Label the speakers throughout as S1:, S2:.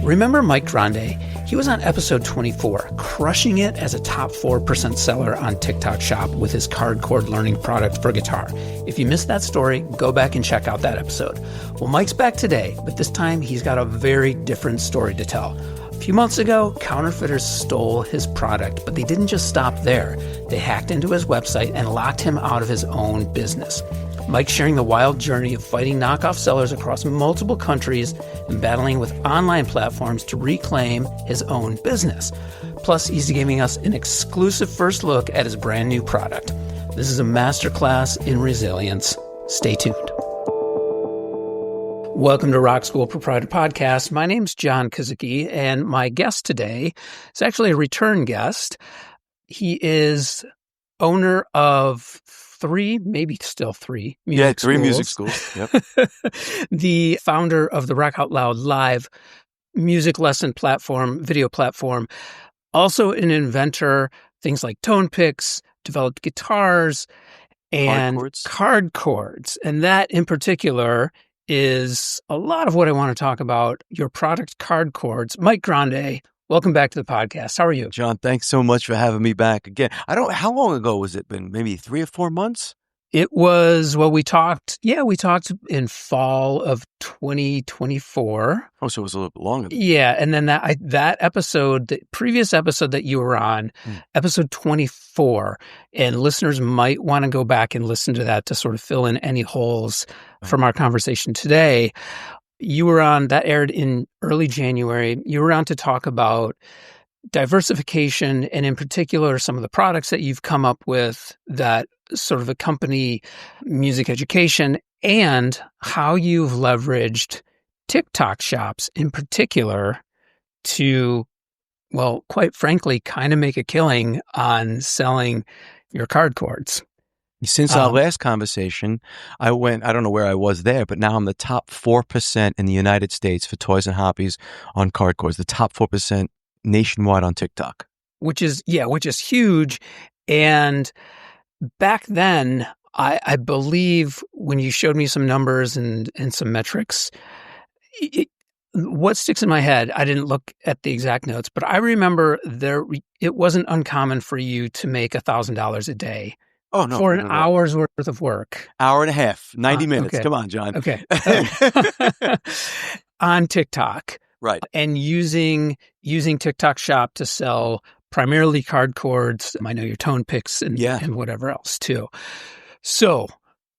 S1: Remember Mike Grande? He was on episode 24, crushing it as a top 4% seller on TikTok Shop with his card chord learning product for guitar. If you missed that story, go back and check out that episode. Well, Mike's back today, but this time he's got a very different story to tell. A few months ago, counterfeiters stole his product, but they didn't just stop there. They hacked into his website and locked him out of his own business. Mike's sharing the wild journey of fighting knockoff sellers across multiple countries and battling with online platforms to reclaim his own business. Plus, he's giving us an exclusive first look at his brand new product. This is a masterclass in resilience. Stay tuned. Welcome to Rock School Proprietor Podcast. My name's John Kazuki, and my guest today is actually a return guest. He is owner of three music schools.
S2: Music schools. Yep.
S1: The founder of the Rock Out Loud Live music lesson platform, video platform. Also an inventor, things like tone picks, developed guitars, and card chords. And that in particular is a lot of what I want to talk about, your product card chords. Mike Grande, welcome back to the podcast. How are you?
S2: John, thanks so much for having me back again. How long ago was it been? Maybe 3 or 4 months?
S1: It was, we talked in fall of 2024.
S2: Oh, so it was a little bit longer.
S1: Yeah. And then that episode, the previous episode that you were on, episode 24, and listeners might want to go back and listen to that to sort of fill in any holes from our conversation today. You were on, that aired in early January. You were on to talk about diversification and in particular some of the products that you've come up with that sort of accompany music education and how you've leveraged TikTok shops in particular to, well, quite frankly, kind of make a killing on selling your card chords.
S2: Since our last conversation, I don't know where I was there, but now I'm the top 4% in the United States for toys and hobbies on card chords, the top 4% nationwide on TikTok.
S1: Which is huge. And back then, I believe when you showed me some numbers and some metrics, what sticks in my head, I didn't look at the exact notes, but I remember it wasn't uncommon for you to make $1,000 a day.
S2: Oh, no.
S1: For an hour's worth of work.
S2: Hour and a half, 90 minutes.
S1: Okay.
S2: Come on, John.
S1: Okay. On TikTok.
S2: Right.
S1: And using TikTok Shop to sell primarily card chords. I know your tone picks and whatever else too. So,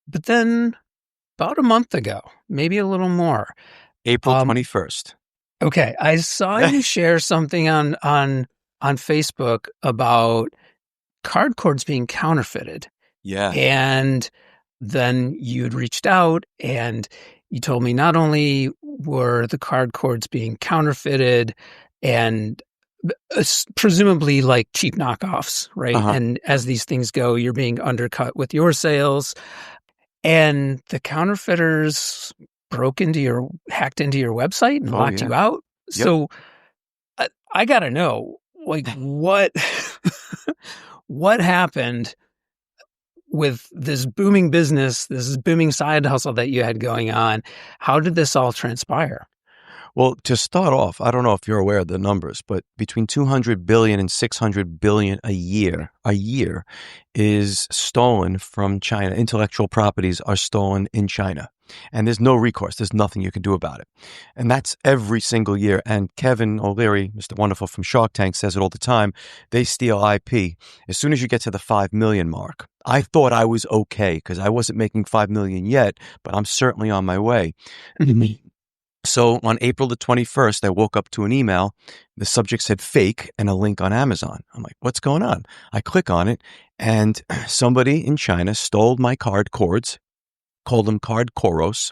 S1: but then about a month ago, maybe a little more.
S2: April 21st.
S1: Okay. I saw you share something on Facebook about card chords being counterfeited.
S2: Yeah.
S1: And then you'd reached out and you told me not only were the card chords being counterfeited and presumably like cheap knockoffs, right?
S2: Uh-huh.
S1: And as these things go, you're being undercut with your sales. And the counterfeiters hacked into your website and locked you out. Yep. So I got to know, like, what happened with this booming business, this booming side hustle that you had going on? How did this all transpire?
S2: Well, to start off, I don't know if you're aware of the numbers, but between 200 billion and 600 billion a year is stolen from China. Intellectual properties are stolen in China. And there's no recourse. There's nothing you can do about it. And that's every single year. And Kevin O'Leary, Mr. Wonderful from Shark Tank, says it all the time. They steal IP. As soon as you get to the 5 million mark, I thought I was okay because I wasn't making 5 million yet, but I'm certainly on my way. So on April the 21st, I woke up to an email. The subject said fake and a link on Amazon. I'm like, what's going on? I click on it and somebody in China stole my card chords, called them card choros.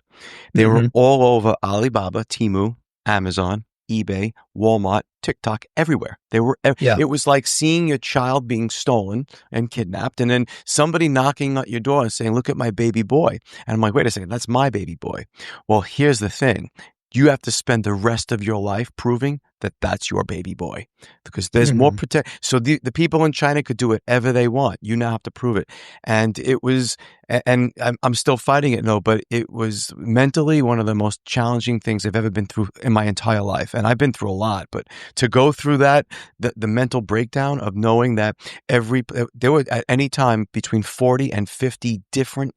S2: They were all over Alibaba, Temu, Amazon, eBay, Walmart, TikTok, everywhere. It was like seeing your child being stolen and kidnapped, and then somebody knocking at your door and saying, "Look at my baby boy." And I'm like, "Wait a second, that's my baby boy." Well, here's the thing. you have to spend the rest of your life proving that that's your baby boy, because there's more so the people in China could do whatever they want. You now have to prove it. And it was, and I'm still fighting it, no, but it was mentally one of the most challenging things I've ever been through in my entire life. And I've been through a lot, but to go through that, the mental breakdown of knowing that there were at any time between 40 and 50 different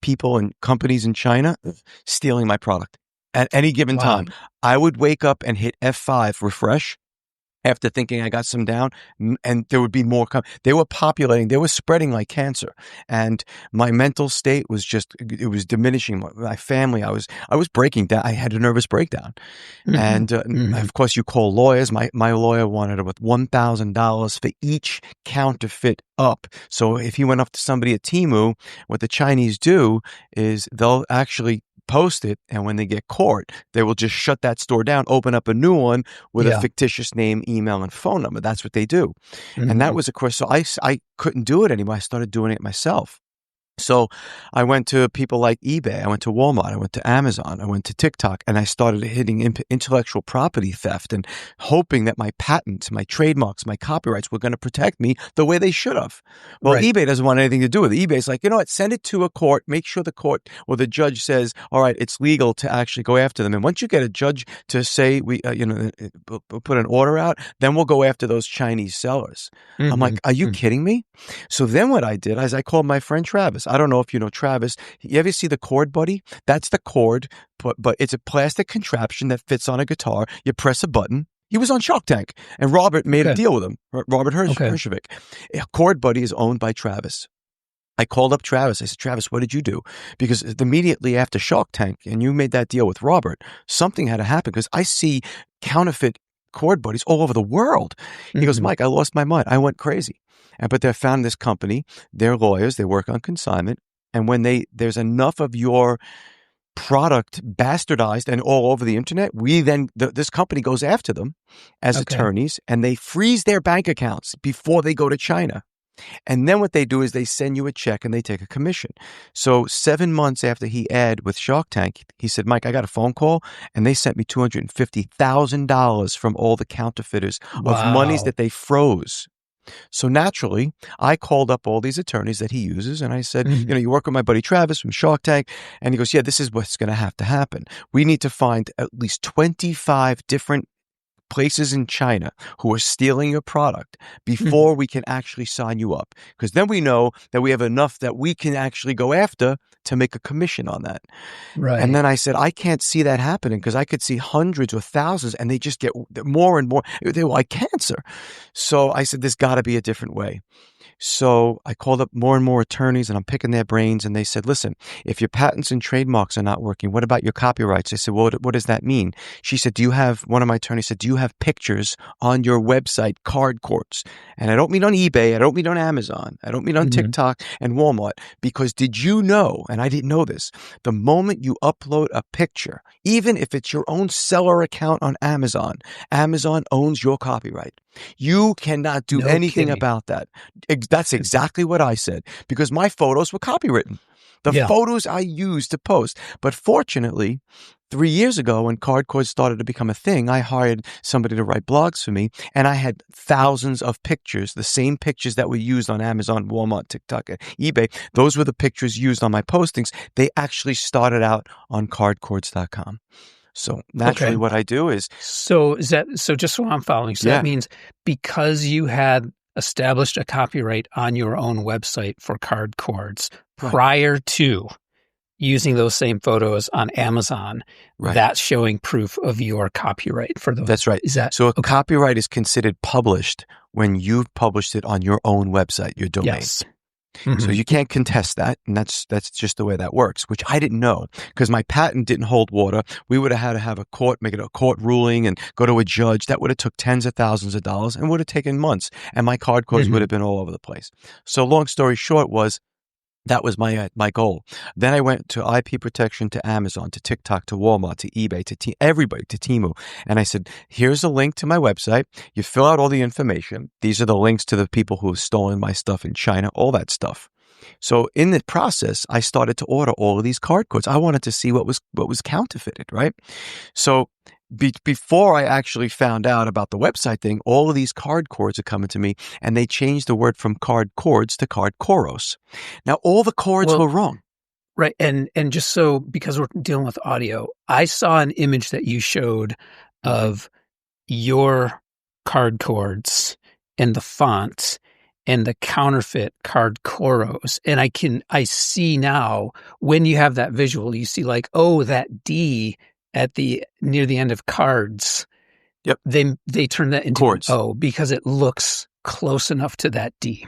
S2: people and companies in China stealing my product. At any given time, I would wake up and hit F5, refresh, after thinking I got some down, and there would be more. They were populating, they were spreading like cancer. And my mental state was it was diminishing. My family, I was breaking down. I had a nervous breakdown. And of course, you call lawyers. My lawyer wanted it with $1,000 for each counterfeit up. So if he went up to somebody at Temu, what the Chinese do is they'll actually post it, and when they get caught, they will just shut that store down, open up a new one with a fictitious name, email, and phone number. That's what they do. And that was, of course, so I couldn't do it anymore. I started doing it myself. So I went to people like eBay, I went to Walmart, I went to Amazon, I went to TikTok, and I started hitting intellectual property theft and hoping that my patents, my trademarks, my copyrights were going to protect me the way they should have. Well, eBay doesn't want anything to do with it. eBay's like, you know what, send it to a court, make sure the court or the judge says, all right, it's legal to actually go after them. And once you get a judge to say, we'll put an order out, then we'll go after those Chinese sellers. I'm like, are you kidding me? So then what I did is I called my friend Travis. I don't know if you know Travis. You ever see the cord, buddy? That's the cord, but it's a plastic contraption that fits on a guitar. You press a button. He was on Shark Tank, and Robert made a deal with him. Robert Herjavec. Cord Buddy is owned by Travis. I called up Travis. I said, Travis, what did you do? Because immediately after Shark Tank, and you made that deal with Robert, something had to happen, because I see counterfeit cord buddies all over the world. He goes, Mike, I lost my mind. I went crazy. But they found this company. They're lawyers. They work on consignment. And when there's enough of your product bastardized and all over the internet, this company goes after them as attorneys, and they freeze their bank accounts before they go to China. And then what they do is they send you a check and they take a commission. So 7 months after he aired with Shark Tank, he said, Mike, I got a phone call, and they sent me $250,000 from all the counterfeiters of monies that they froze. So naturally, I called up all these attorneys that he uses, and I said, you work with my buddy Travis from Shark Tank. And he goes, yeah, this is what's going to happen. We need to find at least 25 different places in China who are stealing your product before we can actually sign you up. Because then we know that we have enough that we can actually go after to make a commission on that. Right. And then I said, I can't see that happening, because I could see hundreds or thousands, and they just get more and more. They're like cancer. So I said, there's got to be a different way. So I called up more and more attorneys, and I'm picking their brains, and they said, listen, if your patents and trademarks are not working, what about your copyrights? I said, well, what does that mean? She said, one of my attorneys said, do you have pictures on your website, card courts? And I don't mean on eBay, I don't mean on Amazon, I don't mean on TikTok and Walmart, because did you know, and I didn't know this, the moment you upload a picture, even if it's your own seller account on Amazon, Amazon owns your copyright. You cannot do anything about that. That's exactly what I said, because my photos were copywritten. The photos I used to post. But fortunately, 3 years ago, when cardcords started to become a thing, I hired somebody to write blogs for me, and I had thousands of pictures, the same pictures that were used on Amazon, Walmart, TikTok, and eBay. Those were the pictures used on my postings. They actually started out on cardcords.com. So naturally what I do is...
S1: So just so I'm following, so that means because you had established a copyright on your own website for card cords prior to using those same photos on Amazon, that's showing proof of your copyright for those.
S2: That's right. So a copyright is considered published when you've published it on your own website, your domain. Yes. So you can't contest that, and that's just the way that works, which I didn't know, because my patent didn't hold water. We would have had to have a court, make it a court ruling, and go to a judge. That would have took tens of thousands of dollars and would have taken months, and my card codes would have been all over the place. So long story short was, that was my goal. Then I went to IP protection, to Amazon, to TikTok, to Walmart, to eBay, to everybody, to Temu. And I said, here's a link to my website. You fill out all the information. These are the links to the people who have stolen my stuff in China, all that stuff. So in the process, I started to order all of these card cords. I wanted to see what was counterfeited, right? So before I actually found out about the website thing, all of these card cords are coming to me, and they changed the word from card cords to card coros. Now, all the cords
S1: Well,
S2: were wrong.
S1: right. And just so, because we're dealing with audio, I saw an image that you showed of your card cords and the fonts and the counterfeit card coros. And I see now when you have that visual, you see like, oh, that D at near the end of cards.
S2: Yep.
S1: They turn that into
S2: Cords.
S1: an O because it looks close enough to that D.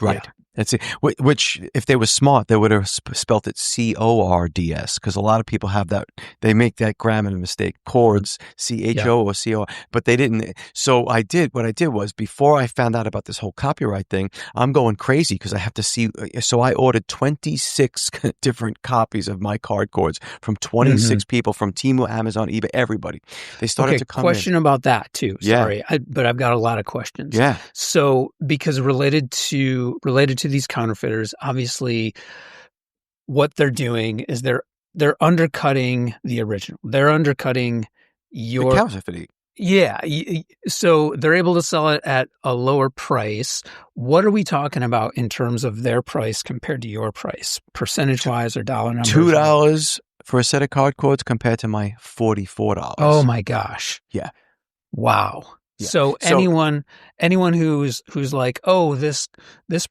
S2: Right.
S1: Yeah.
S2: That's it. Which, if they were smart, they would have spelt it CORDS, because a lot of people have that. They make that grammar mistake. Cords, CHO or CO, but they didn't. So what I did was, before I found out about this whole copyright thing, I'm going crazy because I have to see. So I ordered 26 different copies of my card cords from 26 people, from Temu, Amazon, eBay, everybody. They started to come
S1: question
S2: in.
S1: about that too.
S2: Yeah.
S1: Sorry, but I've got a lot of questions.
S2: Yeah.
S1: So, because related to these counterfeiters, obviously, what they're doing is they're undercutting the original. They're undercutting your
S2: The counterfeiting.
S1: Yeah. So they're able to sell it at a lower price. What are we talking about in terms of their price compared to your price, percentage wise or dollar numbers?
S2: $2 for a set of card cords compared to my $44.
S1: Oh my gosh.
S2: Yeah.
S1: Wow.
S2: Yeah.
S1: So anyone who's like, oh, this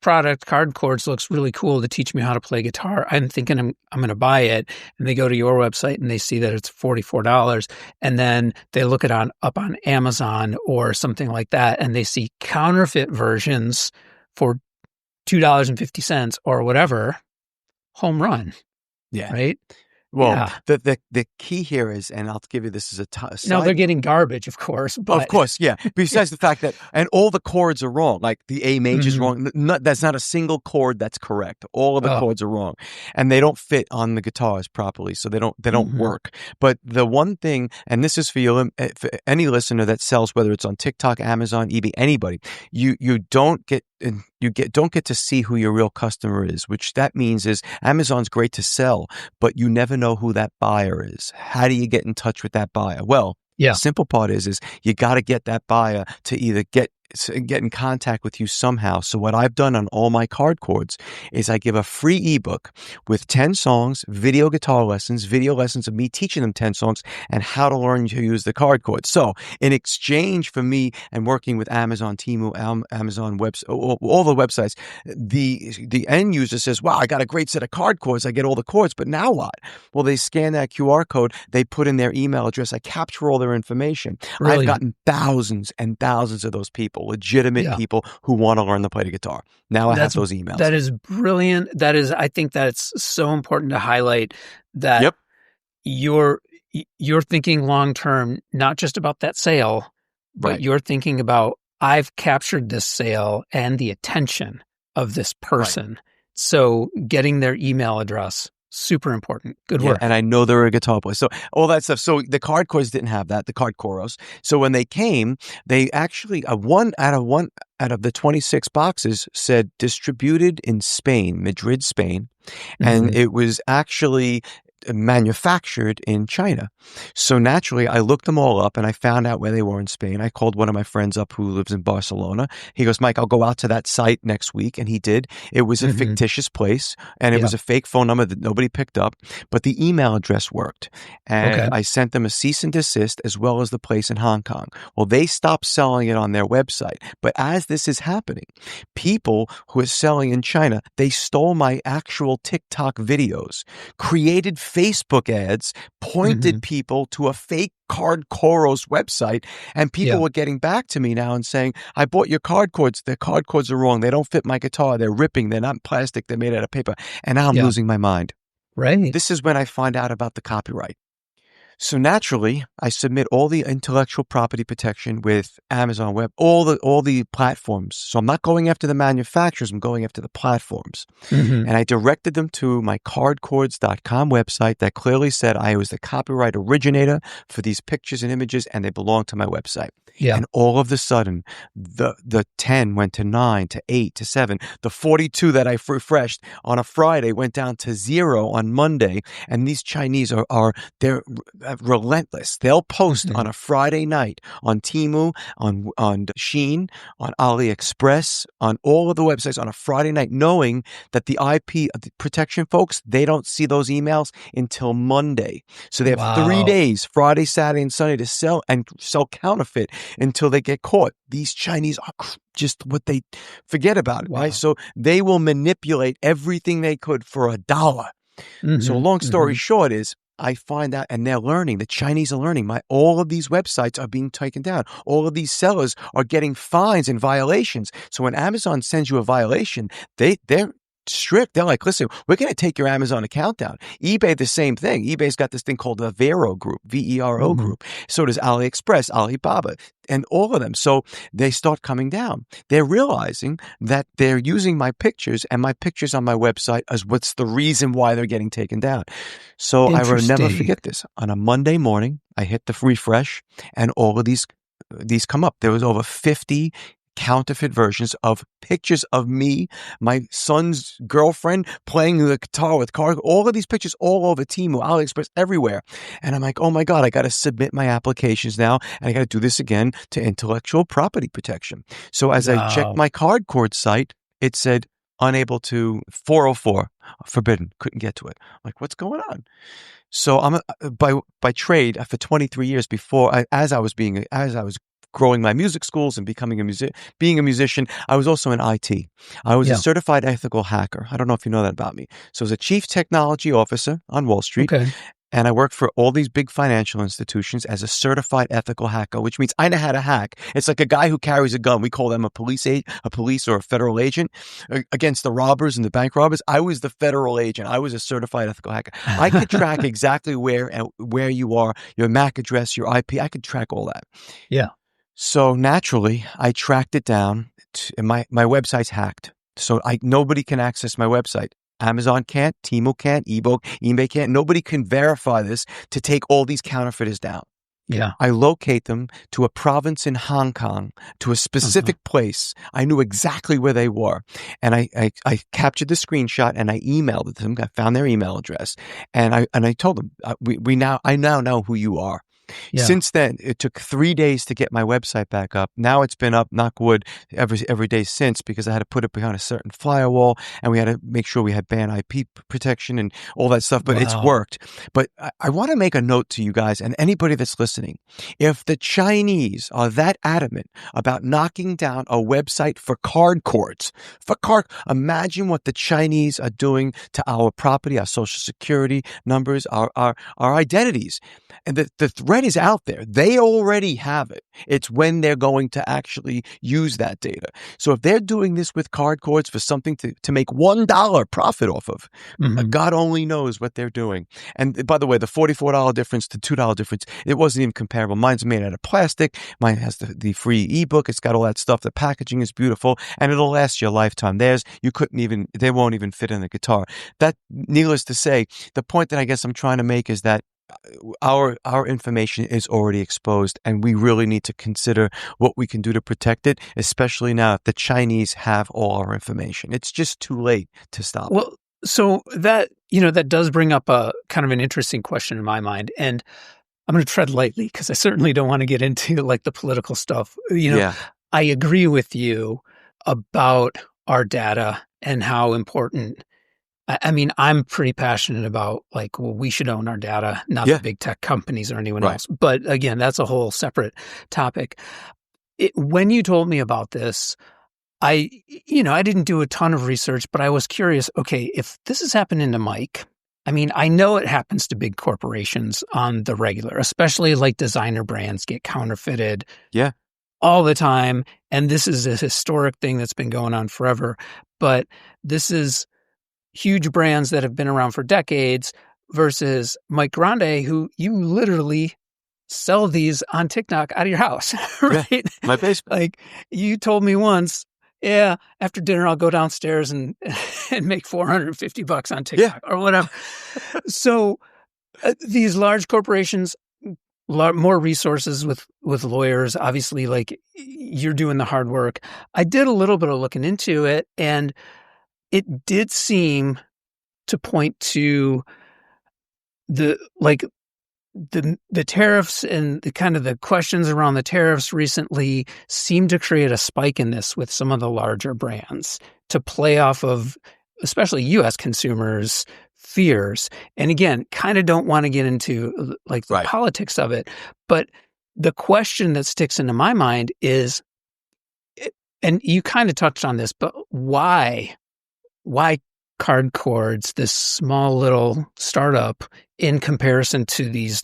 S1: product, card cords, looks really cool to teach me how to play guitar, I'm thinking I'm going to buy it, and they go to your website and they see that it's $44, and then they look it up on Amazon or something like that, and they see counterfeit versions for $2.50 or whatever. Home run.
S2: Yeah.
S1: Right.
S2: Well, the key here is, and I'll give you this as a side.
S1: No, they're getting garbage, of course. But
S2: of course, yeah. Besides the fact that, and all the chords are wrong. Like the A major is wrong. That's not a single chord that's correct. All of the chords are wrong, and they don't fit on the guitars properly, so they don't work. But the one thing, and this is for you, for any listener that sells, whether it's on TikTok, Amazon, eBay, anybody, you don't get to see who your real customer is, which that means is Amazon's great to sell, but you never know who that buyer is. How do you get in touch with that buyer? Well, the simple part is you got to get that buyer to either get in contact with you somehow. So what I've done on all my card cords is I give a free ebook with 10 songs, video guitar lessons, video lessons of me teaching them 10 songs and how to learn to use the card cords. So in exchange for me and working with Amazon, Temu, Amazon webs, all the websites, the end user says, wow, I got a great set of card cords. I get all the cords, but now what? Well, they scan that QR code. They put in their email address. I capture all their information.
S1: Really?
S2: I've gotten thousands and thousands of those people, legitimate people who want to learn to play the guitar. Now I have those emails.
S1: That is brilliant. I think that's so important to highlight that you're thinking long term, not just about that sale, but you're thinking about, I've captured this sale and the attention of this person. Right. So getting their email address, super important. Good work.
S2: And I know they're a guitar player. So all that stuff. So the card cords didn't have that, the card coros. So when they came, they actually, one out of the 26 boxes said distributed in Spain, Madrid, Spain. And it was actually manufactured in China. So naturally, I looked them all up and I found out where they were in Spain. I called one of my friends up who lives in Barcelona. He goes, Mike, I'll go out to that site next week. And he did. It was a fictitious place and it was a fake phone number that nobody picked up, but the email address worked. And I sent them a cease and desist as well as the place in Hong Kong. Well, they stopped selling it on their website. But as this is happening, people who are selling in China, they stole my actual TikTok videos, created Facebook ads, pointed people to a fake Card Coros website, and people were getting back to me now and saying, I bought your card cords. The card cords are wrong. They don't fit my guitar. They're ripping. They're not plastic. They're made out of paper. And now I'm losing my mind.
S1: Right.
S2: This is when I find out about the copyright. So naturally, I submit all the intellectual property protection with Amazon Web, all the platforms. So I'm not going after the manufacturers, I'm going after the platforms.
S1: Mm-hmm.
S2: And I directed them to my cardcords.com website that clearly said I was the copyright originator for these pictures and images, and they belong to my website.
S1: Yeah.
S2: And all of a sudden, the 10 went to 9 to 8 to 7. The 42 that I refreshed on a Friday went down to 0 on Monday. And these Chinese they're relentless. They'll post
S1: Mm-hmm.
S2: on a Friday night on Temu, on Shein, on AliExpress, on all of the websites on a Friday night, knowing that the IP protection folks, they don't see those emails until Monday. So they have 3
S1: Wow.
S2: days, Friday, Saturday, and Sunday to sell counterfeit until they get caught. These Chinese are just what they forget about it,
S1: Wow.
S2: right? So they will manipulate everything they could for $1. So long story short is I find out, and they're learning, the Chinese are learning, all of these websites are being taken down. All of these sellers are getting fines and violations. So when Amazon sends you a violation, they're strict. They're like, listen, we're going to take your Amazon account down. eBay, the same thing. eBay's got this thing called the Vero group, VERO
S1: Mm-hmm.
S2: group. So does AliExpress, Alibaba, and all of them. So they start coming down. They're realizing that they're using my pictures and my pictures on my website as what's the reason why they're getting taken down. So I will never forget this. On a Monday morning, I hit the refresh and all of these come up. There was over 50 counterfeit versions of pictures of me, my son's girlfriend playing the guitar with car, all of these pictures all over Temu, AliExpress, everywhere. And I'm like, oh my God, I got to submit my applications now. And I got to do this again to intellectual property protection. So as I checked my Cardcord site, it said unable to 404, forbidden, couldn't get to it. I'm like, what's going on? So I'm by trade for 23 years before, as I was growing my music schools and being a musician, I was also in IT. I was a certified ethical hacker. I don't know if you know that about me. So I was a chief technology officer on Wall Street.
S1: Okay.
S2: And I worked for all these big financial institutions as a certified ethical hacker, which means I know how to hack. It's like a guy who carries a gun. We call them a police or a federal agent against the robbers and the bank robbers. I was the federal agent. I was a certified ethical hacker. I could track exactly where you are, your MAC address, your IP. I could track all that. Yeah. So naturally, I tracked it down. And my website's hacked. So nobody can access my website. Amazon can't, Temu can't, eBay can't. Nobody can verify this to take all these counterfeiters down. Yeah. I locate them to a province in Hong Kong, to a specific place. I knew exactly where they were. And I captured the screenshot and I emailed it to them. I found their email address. And I told them, I now know who you are. Yeah. Since then, it took 3 days to get my website back up. Now it's been up, knock wood, every day since, because I had to put it behind a certain firewall and we had to make sure we had ban IP protection and all that stuff. But it's worked. But I want to make a note to you guys and anybody that's listening. If the Chinese are that adamant about knocking down a website for Cardcords, imagine what the Chinese are doing to our property, our social security numbers, our identities. And the threat is out there. They already have it. It's when they're going to actually use that data. So if they're doing this with Cardcords for something to make $1 profit off of, God only knows what they're doing. And by the way, the $44 difference to $2 difference, it wasn't even comparable. Mine's made out of plastic. Mine has the free ebook. It's got all that stuff. The packaging is beautiful and it'll last you a lifetime. They won't even fit in the guitar. That, needless to say, the point that I guess I'm trying to make is that our information is already exposed and we really need to consider what we can do to protect it, especially now if the Chinese have all our information. It's just too late to stop.
S1: Well, so that does bring up a kind of an interesting question in my mind. And I'm going to tread lightly because I certainly don't want to get into like the political stuff. I agree with you about our data and how important. I mean, I'm pretty passionate about we should own our data, not the big tech companies or anyone else. But again, that's a whole separate topic. When you told me about this, I didn't do a ton of research, but I was curious, okay, if this is happening to Mike, I mean, I know it happens to big corporations on the regular, especially like designer brands get counterfeited all the time. And this is a historic thing that's been going on forever. But this is huge brands that have been around for decades, versus Mike Grande, who you literally sell these on TikTok out of your house, right?
S2: Yeah, my basement.
S1: Like you told me once, yeah, after dinner, I'll go downstairs and make $450 on TikTok or whatever. So these large corporations, more resources with lawyers, obviously, like you're doing the hard work. I did a little bit of looking into it, and it did seem to point to the tariffs and the kind of the questions around the tariffs recently seem to create a spike in this with some of the larger brands to play off of, especially U.S. consumers' fears. And again, kind of don't want to get into like the politics of it, but the question that sticks into my mind is, and you kind of touched on this, but why card cords, this small little startup, in comparison to these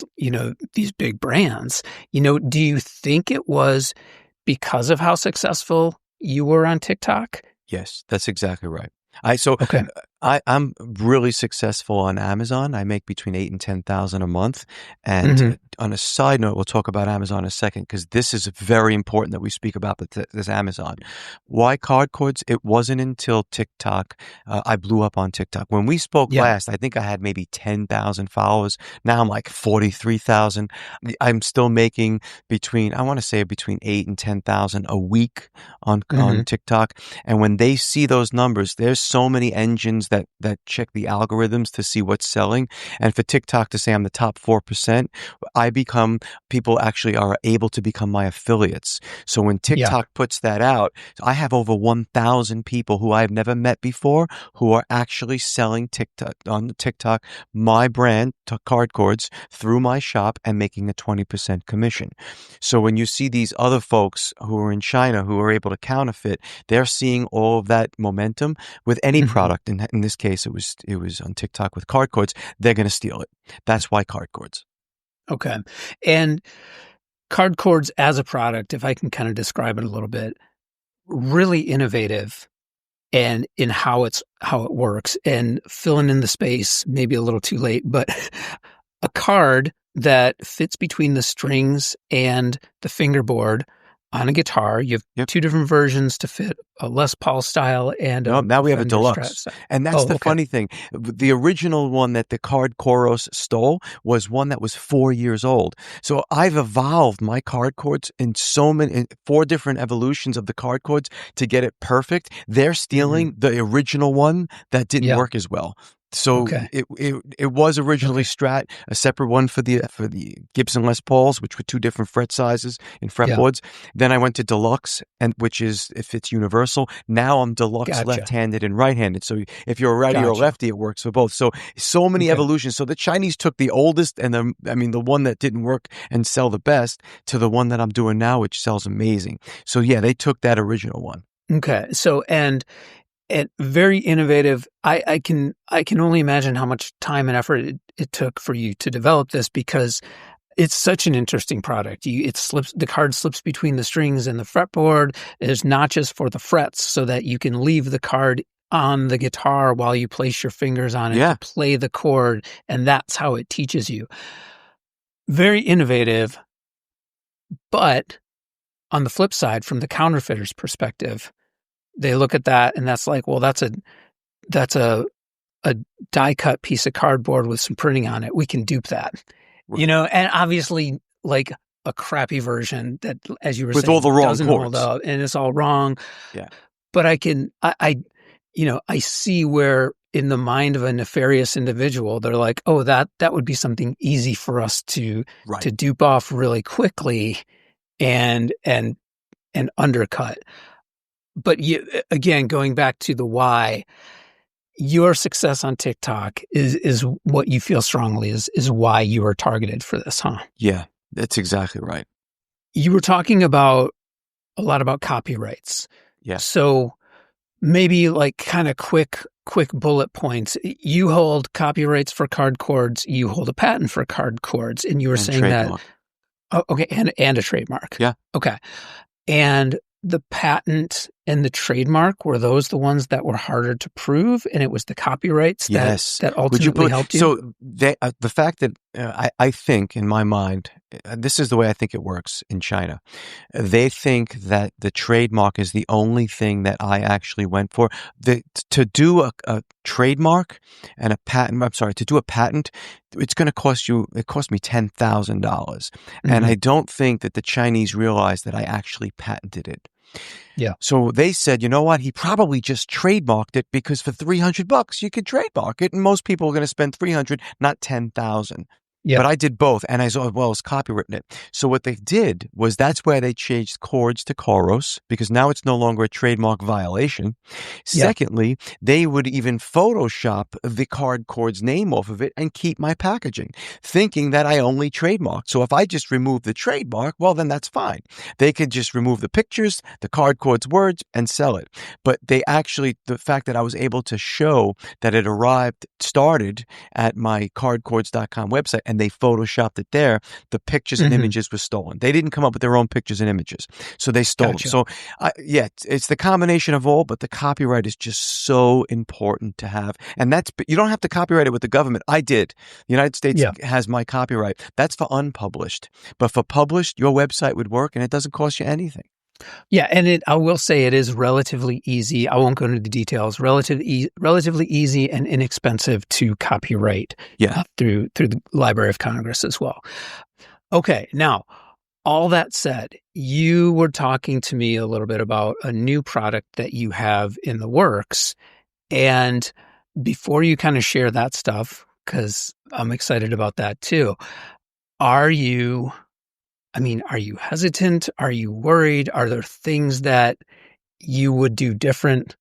S1: big brands? Do you think it was because of how successful you were on TikTok?
S2: Yes, that's exactly right.
S1: Okay.
S2: I'm really successful on Amazon. I make between 8 and 10,000 a month. And on a side note, we'll talk about Amazon in a second, because this is very important that we speak about this Amazon. Why card cords? It wasn't until TikTok I blew up on TikTok. When we spoke last, I think I had maybe 10,000 followers. Now I'm like 43,000. I'm still making between 8 and 10,000 a week on TikTok. And when they see those numbers, there's so many engines that check the algorithms to see what's selling. And for TikTok to say I'm the top 4%, people actually are able to become my affiliates. So when TikTok puts that out, I have over 1,000 people who I've never met before who are actually selling on TikTok, my brand, card cords, through my shop and making a 20% commission. So when you see these other folks who are in China who are able to counterfeit, they're seeing all of that momentum with any product. In this case, it was on TikTok with card cords. They're going to steal it. That's why card cords.
S1: Okay. And card cords as a product, if I can kind of describe it a little bit, really innovative and in how it works, and filling in the space, maybe a little too late, but a card that fits between the strings and the fingerboard on a guitar. You have two different versions to fit a Les Paul style and
S2: now we have a deluxe. And that's the funny thing. The original one that the card Koros stole was one that was 4 years old. So I've evolved my card cords in 4 different evolutions of the card cords to get it perfect. They're stealing the original one that didn't work as well. So it was originally Strat, a separate one for the Gibson Les Pauls, which were 2 different fret sizes in fretboards. Then I went to Deluxe, it fits universal. Now I'm Deluxe left-handed and right-handed. So if you're a righty or a lefty, it works for both. So many evolutions. So the Chinese took the oldest and the one that didn't work and sell the best to the one that I'm doing now, which sells amazing. So they took that original one.
S1: Okay. So and very innovative. I can only imagine how much time and effort it took for you to develop this, because it's such an interesting product. The card slips between the strings and the fretboard. There's notches for the frets so that you can leave the card on the guitar while you place your fingers on it to play the chord, and that's how it teaches you. Very innovative, but on the flip side, from the counterfeiters' perspective, they look at that and that's like, well, that's a die cut piece of cardboard with some printing on it. We can dupe that, and obviously like a crappy version that, as you were saying,
S2: with all the wrong
S1: doesn't
S2: chords.
S1: hold up and it's all wrong.
S2: Yeah.
S1: But I see where in the mind of a nefarious individual, they're like, oh, that would be something easy for us to dupe off really quickly and undercut. But again, going back to the why, your success on TikTok is what you feel strongly is why you are targeted for this, huh?
S2: Yeah, that's exactly right.
S1: You were talking a lot about copyrights.
S2: Yeah.
S1: So maybe like kind of quick bullet points. You hold copyrights for card cords. You hold a patent for card cords, and you were saying trademark. That. Oh, okay, and a trademark.
S2: Yeah.
S1: Okay, and the patent And the trademark, were those the ones that were harder to prove, and it was the copyrights
S2: Yes.
S1: that
S2: Would you
S1: ultimately
S2: put
S1: helped you?
S2: so the fact that I think in my mind, this is the way I think it works in China. They think that the trademark is the only thing that I actually went for. To do a trademark and a patent, I'm sorry, to do a patent, it's going to cost you, it cost me $10,000. And
S1: Mhm.
S2: I don't think that the Chinese realize that I actually patented it.
S1: Yeah.
S2: So they said, you know what? He probably just trademarked it because for $300 you could trademark it, and most people are going to spend 300, not 10,000.
S1: Yeah.
S2: But I did both, and as well as copywritten it. So what they did was that's where they changed chords to choros because now it's no longer a trademark violation.
S1: Yeah.
S2: Secondly, they would even Photoshop the card chord's name off of it and keep my packaging, thinking that I only trademarked. So if I just remove the trademark, well, then that's fine. They could just remove the pictures, the card chord's words, and sell it. But they actually, the fact that I was able to show that it started at my cardchords.com website and they photoshopped it there, the pictures and
S1: Mhm.
S2: images were stolen. They didn't come up with their own pictures and images. So they stole them.
S1: Gotcha.
S2: So yeah, it's the combination of all, but the copyright is just so important to have. And you don't have to copyright it with the government. I did. The United States
S1: Yeah.
S2: has my copyright. That's for unpublished. But for published, your website would work and it doesn't cost you anything.
S1: Yeah, and I will say it is relatively easy. I won't go into the details. Relatively easy and inexpensive to copyright
S2: Yeah.
S1: through the Library of Congress as well. Okay, now all that said, you were talking to me a little bit about a new product that you have in the works, and before you kind of share that stuff, because I'm excited about that too, are you? Are you hesitant? Are you worried? Are there things that you would do different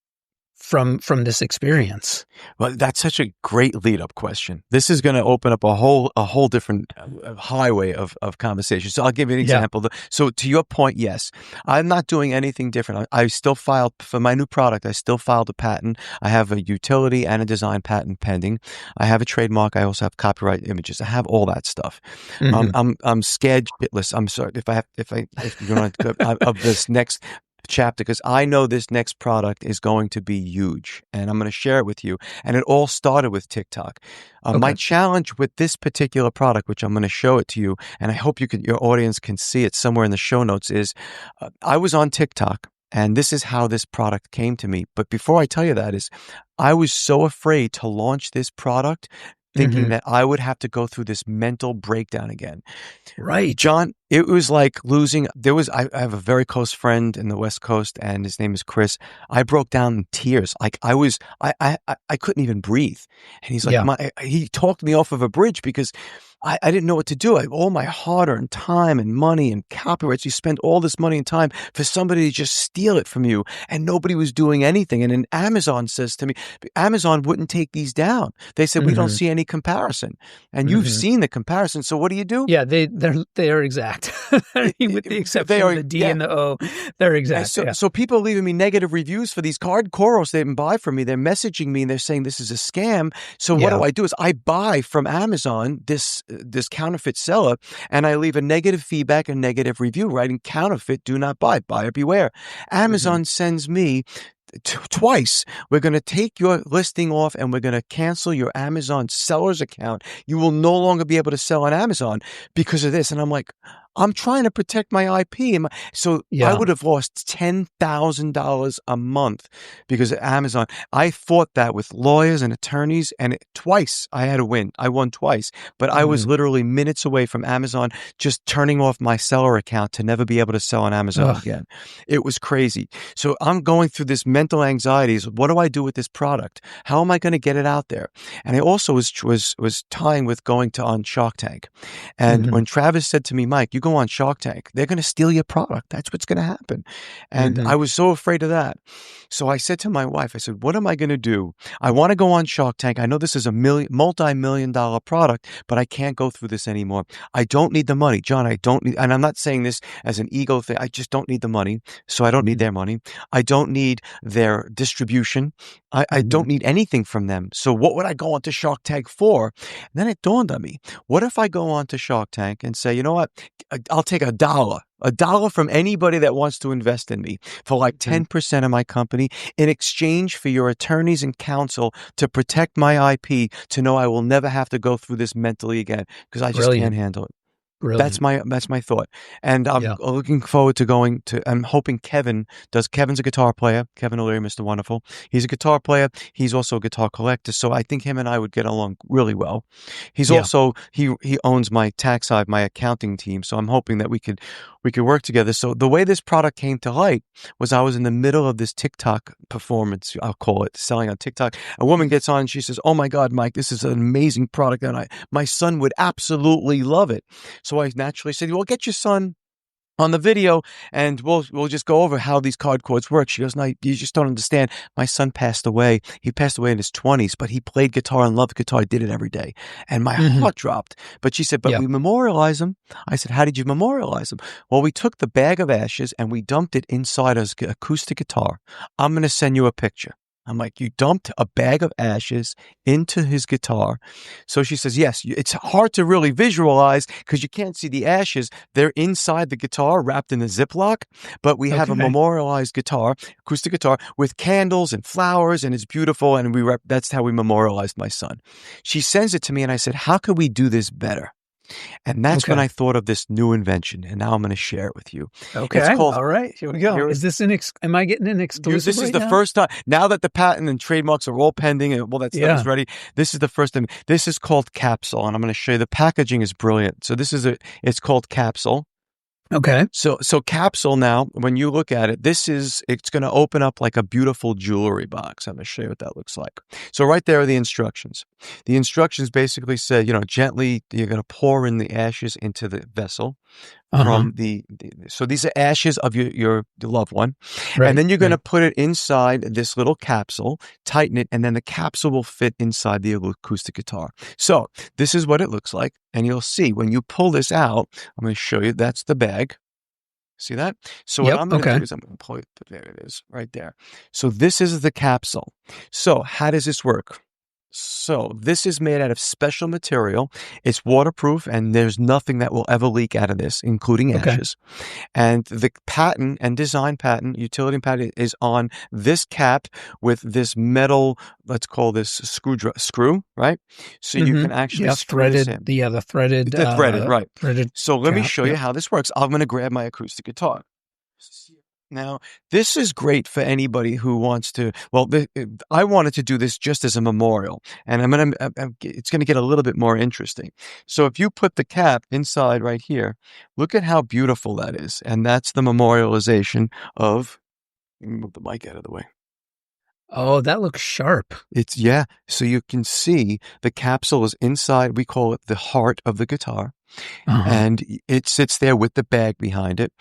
S1: from this experience?
S2: Well, that's such a great lead-up question. This is going to open up a whole different highway of conversation. So I'll give you an
S1: Yeah.
S2: example. So to your point, yes, I'm not doing anything different. I still filed for my new product. I still filed a patent. I have a utility and a design patent pending. I have a trademark. I also have copyright images. I have all that stuff.
S1: Mhm.
S2: I'm scared shitless. I'm sorry if you're going to of this next chapter because I know this next product is going to be huge and I'm going to share it with you. And it all started with TikTok. My
S1: Okay.
S2: challenge with this particular product, which I'm going to show it to you, and I hope your audience can see it somewhere in the show notes, is I was on TikTok. And this is how this product came to me. But before I tell you that is, I was so afraid to launch this product thinking
S1: Mhm.
S2: that I would have to go through this mental breakdown again.
S1: Right.
S2: John, it was like losing. I have a very close friend in the West Coast, and his name is Chris. I broke down in tears. Like I couldn't even breathe. And he's like,
S1: Yeah.
S2: he talked me off of a bridge because I didn't know what to do. All my hard-earned time and money and copyrights. You spend all this money and time for somebody to just steal it from you, and nobody was doing anything. And then Amazon says to me, Amazon wouldn't take these down. They said, we don't
S1: Mhm.
S2: see any comparison. And you've
S1: Mhm.
S2: seen the comparison. So what do you do?
S1: Yeah, they are exact. With the
S2: They
S1: exception of
S2: are,
S1: the D
S2: yeah.
S1: and the O, they're
S2: And
S1: exact.
S2: so,
S1: Yeah.
S2: so people are leaving me negative reviews for these card coros they didn't buy from me. They're messaging me and they're saying this is a scam. So what
S1: Yeah.
S2: do? Is I buy from Amazon this counterfeit seller, and I leave a negative feedback, a negative review, writing counterfeit, do not buy, buyer beware.
S1: Mhm.
S2: Amazon sends me twice. We're going to take your listing off and we're going to cancel your Amazon seller's account. You will no longer be able to sell on Amazon because of this. And I'm like, I'm trying to protect my IP. So I
S1: Yeah.
S2: would have lost $10,000 a month because of Amazon. I fought that with lawyers and attorneys, and twice I had to win. I won twice, but I was
S1: Mhm.
S2: literally minutes away from Amazon just turning off my seller account to never be able to sell on Amazon
S1: Ugh.
S2: again. It was crazy. So I'm going through this mental anxieties. What do I do with this product? How am I going to get it out there? And I also was tying with going on Shark Tank. And
S1: Mhm.
S2: when Travis said to me, Mike, you go on Shark Tank, they're going to steal your product. That's what's going to happen. And
S1: Mhm.
S2: I was so afraid of that. So I said to my wife, I said, what am I going to do? I want to go on Shark Tank. I know this is a multi-million dollar product, but I can't go through this anymore. I don't need the money. John, I don't need, and I'm not saying this as an ego thing. I just don't need the money. So I don't need
S1: Mhm.
S2: their money. I don't need their distribution. I
S1: Mhm.
S2: don't need anything from them. So what would I go on to Shark Tank for? And then it dawned on me, what if I go on to Shark Tank and say, you know what? I'll take $1 from anybody that wants to invest in me for like 10% of my company in exchange for your attorneys and counsel to protect my IP, to know I will never have to go through this mentally again, because I just can't handle it.
S1: Brilliant.
S2: That's my thought. And I'm looking forward to I'm hoping Kevin's a guitar player. Kevin O'Leary, Mr. Wonderful. He's a guitar player. He's also a guitar collector. So I think him and I would get along really well. He's also, he owns my tax side, my accounting team. So I'm hoping that we could work together. So the way this product came to light was I was in the middle of this TikTok performance, I'll call it, selling on TikTok. A woman gets on and she says, "Oh my God, Mike, this is an amazing product. And my son would absolutely love it." So I naturally said, "Well, get your son on the video and we'll just go over how these card chords work." She goes, "No, you just don't understand. My son passed away. He passed away in his 20s, but he played guitar and loved guitar, did it every day." And my heart dropped. But she said, "But we memorialize him." I said, "How did you memorialize him?" "Well, we took the bag of ashes and we dumped it inside his acoustic guitar. I'm going to send you a picture." I'm like, "You dumped a bag of ashes into his guitar?" So she says, "Yes, it's hard to really visualize because you can't see the ashes. They're inside the guitar wrapped in a Ziploc, but we have a memorialized guitar, acoustic guitar with candles and flowers, and it's beautiful. And that's how we memorialized my son." She sends it to me and I said, "How could we do this better?" And that's when I thought of this new invention, and now I'm going to share it with you.
S1: Okay. It's called, all right. Here we go. Is this am I getting an exclusive?
S2: This is the first time. Now that the patent and trademarks are all pending and that stuff is ready, this is the first time. This is called Capsule, and I'm going to show you. The packaging is brilliant. So it's called Capsule.
S1: Okay.
S2: So Capsule, now, when you look at it, it's going to open up like a beautiful jewelry box. I'm going to show you what that looks like. So right there are the instructions. The instructions basically say, gently, you're going to pour in the ashes into the vessel from so these are ashes of your loved one. Right, and then you're going to put it inside this little capsule, tighten it, and then the capsule will fit inside the acoustic guitar. So this is what it looks like. And you'll see when you pull this out, I'm going to show you, that's the bag. See that? So what I'm going to do is I'm going to pull it. There it is, right there. So this is the capsule. So how does this work? So this is made out of special material. It's waterproof, and there's nothing that will ever leak out of this, including ashes. And the patent and design patent, utility patent, is on this cap with this metal, let's call this screw, right? So you can actually
S1: threaded, the threaded,
S2: right.
S1: Threaded
S2: so let me show you how this works. I'm going to grab my acoustic guitar. Now, this is great for anybody who wants to, I wanted to do this just as a memorial, and it's going to get a little bit more interesting. So if you put the cap inside right here, look at how beautiful that is. And that's the memorialization of, let me move the mic out of the way.
S1: Oh, that looks sharp.
S2: So you can see the capsule is inside, we call it the heart of the guitar. And it sits there with the bag behind it,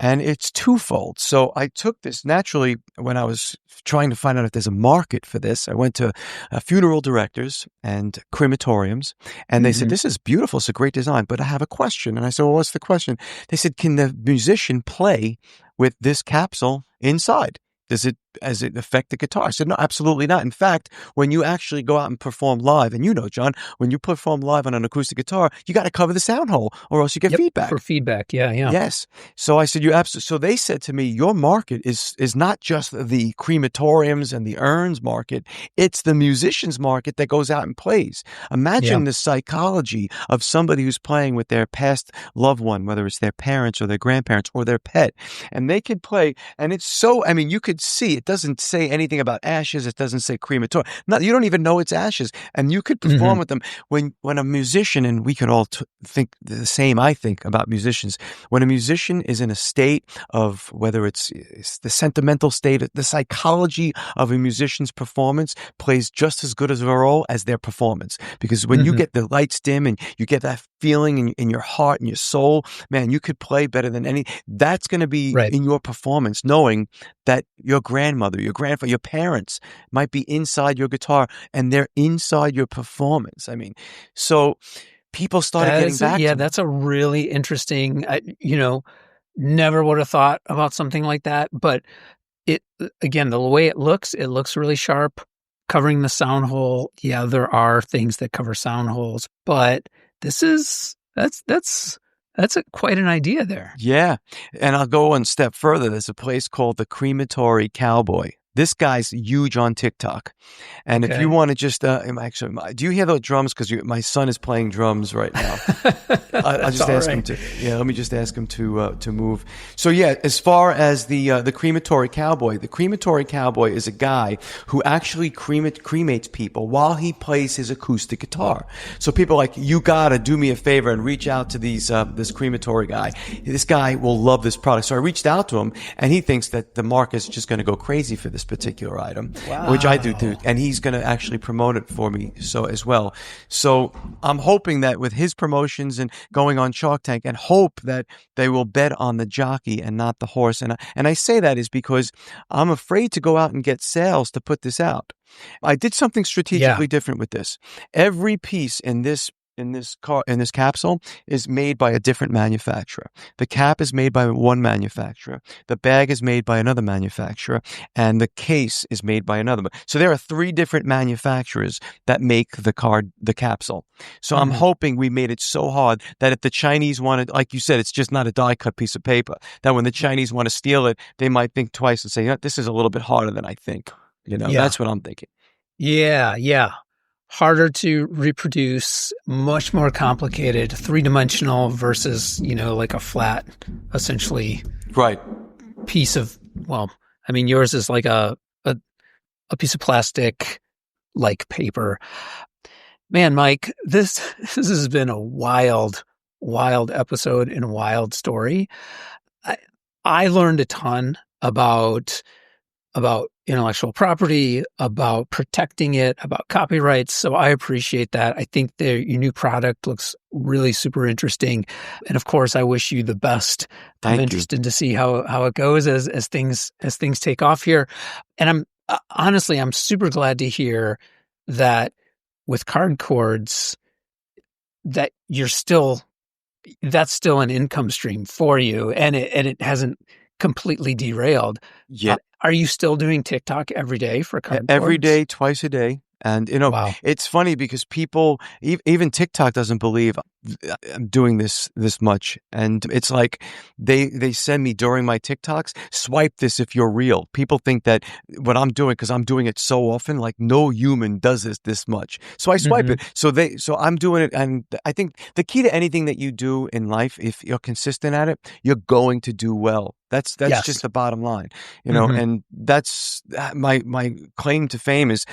S2: and it's twofold. So I took this naturally when I was trying to find out if there's a market for this. I went to funeral directors and crematoriums, and they said, "This is beautiful. It's a great design, but I have a question." And I said, "Well, what's the question?" They said, "Can the musician play with this capsule inside? Does it affect the guitar?" I said, "No, absolutely not. In fact, when you actually go out and perform live, and John, when you perform live on an acoustic guitar, you got to cover the sound hole or else you get feedback."
S1: For feedback, yeah.
S2: Yes. So I said, "You absolutely." So they said to me, "Your market is not just the crematoriums and the urns market. It's the musicians market that goes out and plays." Imagine the psychology of somebody who's playing with their past loved one, whether it's their parents or their grandparents or their pet, and they could play. And it's so, you could see it doesn't say anything about ashes. It doesn't say crematorium. You don't even know it's ashes, and you could perform with them. When a musician, and we could all think the same, I think, about musicians. When a musician is in a state of, whether it's the sentimental state, the psychology of a musician's performance plays just as good as a role as their performance. Because when you get the lights dim and you get that feeling in your heart and your soul, man, you could play better than any. That's going to be in your performance, knowing that your grandmother, your grandfather, your parents might be inside your guitar and they're inside your performance. So people started getting back to me.
S1: That's a really interesting, never would have thought about something like that. But again, the way it looks really sharp, covering the sound hole. Yeah, there are things that cover sound holes, but that's quite an idea there.
S2: Yeah. And I'll go one step further. There's a place called the Crematory Cowboy. This guy's huge on TikTok. And if you
S1: Okay.
S2: want to just, do you hear those drums? Because my son is playing drums right now. I'll
S1: That's
S2: just
S1: all
S2: ask him
S1: right.
S2: to. Yeah, let me just ask him to move. So yeah, as far as the crematory cowboy, the crematory cowboy is a guy who actually cremates people while he plays his acoustic guitar. So people are like, you gotta do me a favor and reach out to this crematory guy. This guy will love this product. So I reached out to him, and he thinks that the market's just going to go crazy for this particular item, which I do too, and he's going to actually promote it for me so as well. So I'm hoping that with his promotions and going on Shark Tank, and hope that they will bet on the jockey and not the horse. And I say that is because I'm afraid to go out and get sales to put this out. I did something strategically different with this. Every piece in this capsule is made by a different manufacturer. The cap is made by one manufacturer. The bag is made by another manufacturer, and the case is made by another. So there are 3 different manufacturers that make the capsule. So I'm hoping we made it so hard that if the Chinese wanted, like you said, it's just not a die-cut piece of paper, that when the Chinese want to steal it, they might think twice and say, this is a little bit harder than I think. That's what I'm thinking.
S1: Yeah. Harder to reproduce, much more complicated, 3-dimensional versus, like a flat, essentially,
S2: right,
S1: piece of, yours is like a piece of plastic, like paper. Man, Mike, this has been a wild episode and a wild story. I learned a ton about intellectual property, about protecting it, about copyrights. So I appreciate that. I think your new product looks really super interesting. And of course, I wish you the best. I'm interested to see how it goes as things take off here. And I'm super glad to hear that with card cords that that's still an income stream for you, and it hasn't completely derailed.
S2: Yeah.
S1: Are you still doing TikTok every day for card
S2: every
S1: cords?
S2: day, twice a day? And,
S1: Wow.
S2: It's funny because people, even TikTok doesn't believe I'm doing this much. And it's like they send me during my TikToks, swipe this if you're real. People think that what I'm doing, because I'm doing it so often, like no human does this much. So I swipe it. So I'm doing it. And I think the key to anything that you do in life, if you're consistent at it, you're going to do well. That's just the bottom line, and that's my claim to fame is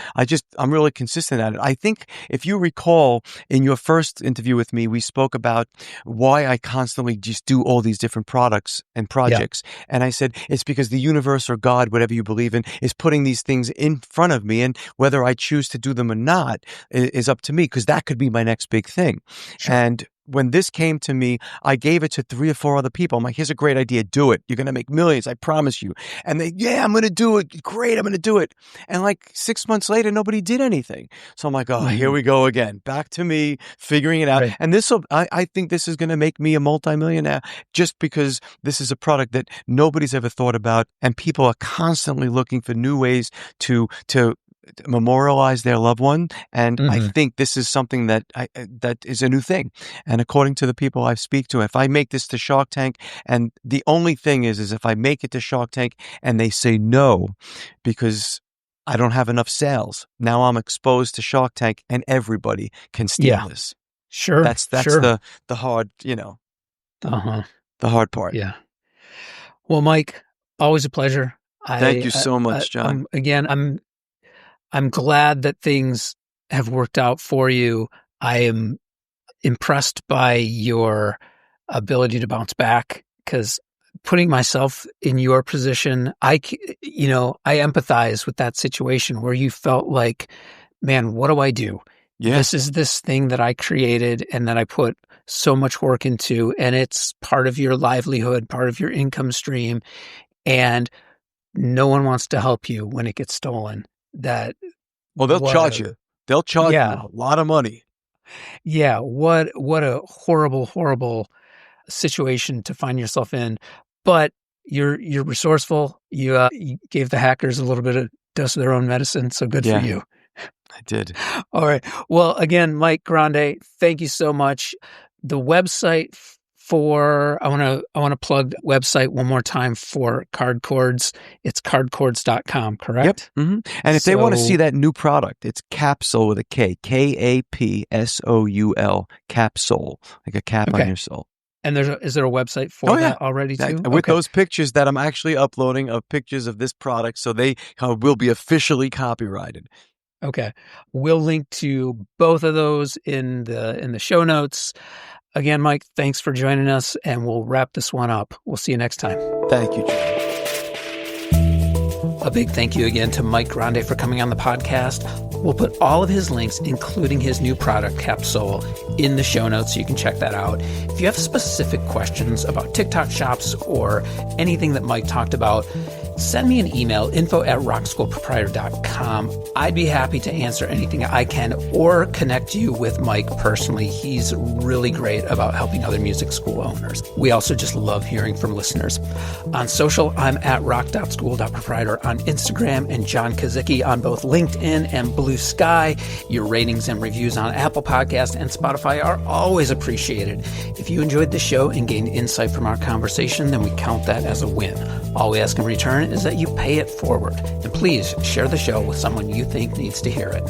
S2: I'm really consistent at it. I think if you recall in your first interview with me, we spoke about why I constantly just do all these different products and projects. Yeah. And I said, it's because the universe or God, whatever you believe in, is putting these things in front of me. And whether I choose to do them or not is up to me, because that could be my next big thing. Sure. And when this came to me, I gave it to 3 or 4 other people. I'm like, here's a great idea. Do it. You're going to make millions. I promise you. And they, I'm going to do it. Great. I'm going to do it. And like 6 months later, nobody did anything. So I'm like, here we go again. Back to me figuring it out. Right. And I think this is going to make me a multimillionaire, just because this is a product that nobody's ever thought about. And people are constantly looking for new ways to memorialize their loved one, and I think this is something that is a new thing. And according to the people I speak to, if I make this to Shark Tank, and the only thing is if I make it to Shark Tank and they say no because I don't have enough sales, now I'm exposed to Shark Tank and everybody can steal this.
S1: Sure,
S2: that's
S1: sure.
S2: the hard, the hard part.
S1: Yeah. Well, Mike, always a pleasure.
S2: Thank you so much, John.
S1: I'm glad that things have worked out for you. I am impressed by your ability to bounce back, because putting myself in your position, I empathize with that situation where you felt like, man, what do I do? Yeah. This is this thing that I created and that I put so much work into, and it's part of your livelihood, part of your income stream, and no one wants to help you when it gets stolen.
S2: They'll charge you. They'll charge you a lot of money.
S1: Yeah, what a horrible situation to find yourself in. But you're resourceful. You gave the hackers a little bit of dose of their own medicine, so good for you.
S2: I did.
S1: All right. Well, again, Mike Grande, thank you so much. The website I want to plug the website one more time for card cords. It's cardcords.com, correct?
S2: Yep. And if they want to see that new product, it's Capsule with a K, Kapsoul, Capsule, like a cap on your soul.
S1: And is there a website for that already too?
S2: With those pictures that I'm actually uploading of pictures of this product, so they will be officially copyrighted.
S1: Okay. We'll link to both of those in the show notes. Again, Mike, thanks for joining us, and we'll wrap this one up. We'll see you next time.
S2: Thank you, John.
S1: A big thank you again to Mike Grande for coming on the podcast. We'll put all of his links, including his new product, Capsule, in the show notes so you can check that out. If you have specific questions about TikTok shops or anything that Mike talked about, send me an email, info@rockschoolproprietor.com. I'd be happy to answer anything I can or connect you with Mike personally. He's really great about helping other music school owners. We also just love hearing from listeners. On social, I'm at rock.school.proprietor on Instagram and John Kazicki on both LinkedIn and Blue Sky. Your ratings and reviews on Apple Podcasts and Spotify are always appreciated. If you enjoyed the show and gained insight from our conversation, then we count that as a win. All we ask in return is that you pay it forward. And please share the show with someone you think needs to hear it.